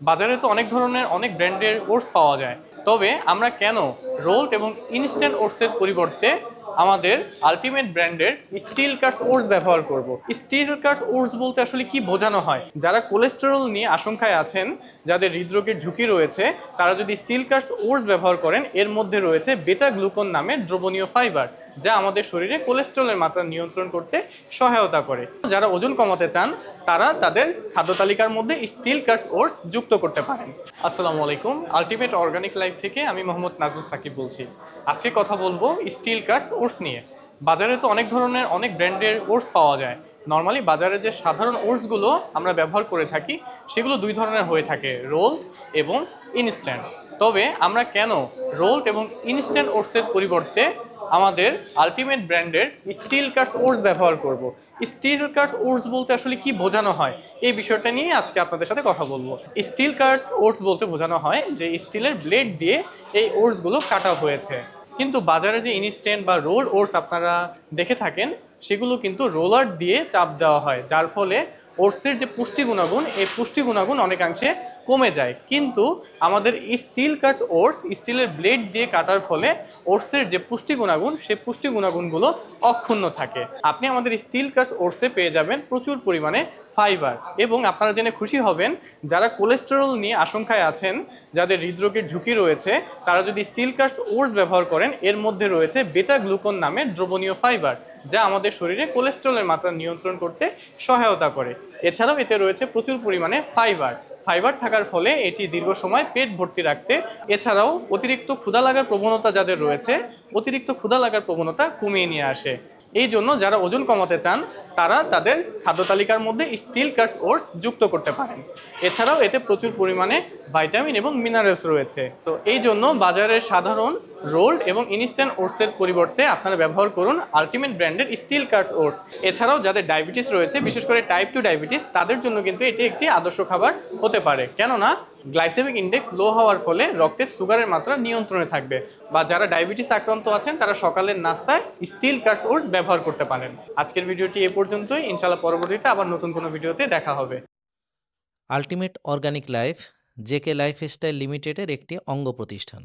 বাজারে তো অনেক ধরনের অনেক ব্র্যান্ডের ওটস পাওয়া যায়, তবে আমরা কেন রোলড এবং ইনস্ট্যান্ট ওটসের পরিবর্তে আমাদের আলটিমেট ব্র্যান্ডের স্টিল কাটস ওটস ব্যবহার করব। স্টিল কাটস ওটস বলতে আসলে কি বোঝানো হয়? যারা কোলেস্টেরল নিয়ে আশঙ্কায় আছেন, যাদের হৃদরোগের ঝুঁকি রয়েছে, তারা যদি স্টিল কাটস ওটস ব্যবহার করেন, এর মধ্যে রয়েছে বেটা গ্লুকন নামের দ্রবণীয় ফাইবার, যা আমাদের শরীরে কোলেস্টেরলের মাত্রা নিয়ন্ত্রণ করতে সহায়তা করে। যারা ওজন কমাতে চান, তারা তাদের খাদ্য তালিকার মধ্যে স্টিল কাটস ওটস যুক্ত করতে পারেন। আসসালামু আলাইকুম, আলটিমেট অর্গানিক লাইফ থেকে আমি মোহাম্মদ নাজমুল সাকিব বলছি। আজকে কথা বলবো স্টিল কাটস ওটস নিয়ে। বাজারে তো অনেক ধরনের অনেক ব্র্যান্ডের ওটস পাওয়া যায়। নর্মালি বাজারে যে সাধারণ ওটসগুলো আমরা ব্যবহার করে থাকি, সেগুলো দুই ধরনের হয়ে থাকে, রোলড এবং ইনস্ট্যান্ট। তবে আমরা কেন রোলড এবং ইনস্ট্যান্ট ওটসের পরিবর্তে আমাদের আলটিমেট ব্র্যান্ডের স্টিল কাটস ওটস ব্যবহার করব? স্টিল কাট ওটস বলতে আসলে কি বোঝানো হয়, এই বিষয়টা নিয়ে আজকে আপনাদের সাথে কথা বলবো। স্টিল কাট ওটস বলতে বোঝানো হয় যে স্টিলের ব্লেড দিয়ে এই ওটসগুলো কাটা হয়েছে। কিন্তু বাজারে যে ইনস্ট্যান্ট বা রোল ওটস আপনারা দেখে থাকেন, সেগুলো কিন্তু রোলার দিয়ে চাপ দেওয়া হয়, যার ফলে ওটসের যে পুষ্টি গুণাগুণ, এই পুষ্টি গুণাগুণ অনেকাংশে কমে যায়। কিন্তু আমাদের স্টিল কাট ওটস স্টিলের ব্লেড দিয়ে কাটার ফলে ওটসের যে পুষ্টি গুণাগুণ, সেই পুষ্টি গুণাগুণগুলো অক্ষুণ্ণ থাকে। আপনি আমাদের স্টিল কাট ওটসে পেয়ে যাবেন প্রচুর পরিমাণে ফাইবার। এবং আপনারা জেনে খুশি হবেন, যারা কোলেস্টেরল নিয়ে আশঙ্কায় আছেন, যাদের হৃদরোগের ঝুঁকি রয়েছে, তারা যদি স্টিল কাটস ওটস ব্যবহার করেন, এর মধ্যে রয়েছে বেটা গ্লুকন নামের দ্রবণীয় ফাইবার, যা আমাদের শরীরে কোলেস্টেরলের মাত্রা নিয়ন্ত্রণ করতে সহায়তা করে। এছাড়াও এতে রয়েছে প্রচুর পরিমাণে ফাইবার থাকার ফলে এটি দীর্ঘ সময় পেট ভর্তি রাখতে, এছাড়াও অতিরিক্ত ক্ষুধা লাগার প্রবণতা যাদের রয়েছে, অতিরিক্ত ক্ষুধা লাগার প্রবণতা কমিয়ে নিয়ে আসে। এই জন্য যারা ওজন কমাতে চান, তারা তাদের খাদ্য তালিকার মধ্যে স্টিল কাটস ওটস যুক্ত করতে পারেন। এছাড়াও এতে প্রচুর পরিমাণে ভাইটামিন এবং মিনারেলস রয়েছে। তো এই জন্য বাজারের সাধারণ রোলড এবং ইনস্ট্যান্ট ওটসের পরিবর্তে আপনারা ব্যবহার করুন আলটিমেট ব্র্যান্ডের স্টিল কাটস ওটস। এছাড়াও যাদের ডায়াবেটিস রয়েছে, বিশেষ করে টাইপ 2 ডায়াবেটিস, তাদের জন্য কিন্তু এটি একটি আদর্শ খাবার হতে পারে, কেননা গ্লাইসেমিক ইন্ডেক্স লো হওয়ার ফলে রক্তে সুগারের মাত্রা নিয়ন্ত্রণে থাকবে। বা যারা ডায়াবেটিস আক্রান্ত আছেন, তারা সকালের নাস্তায় স্টিল কাটস ওটস ব্যবহার করতে পারেন। আজকের ভিডিওটি এ পর্যন্তই। ইনশাআল্লাহ পরবর্তীতে আবার নতুন কোনো ভিডিওতে দেখা হবে। Ultimate organic life JK lifestyle লিমিটেডের একটি অঙ্গ প্রতিষ্ঠান।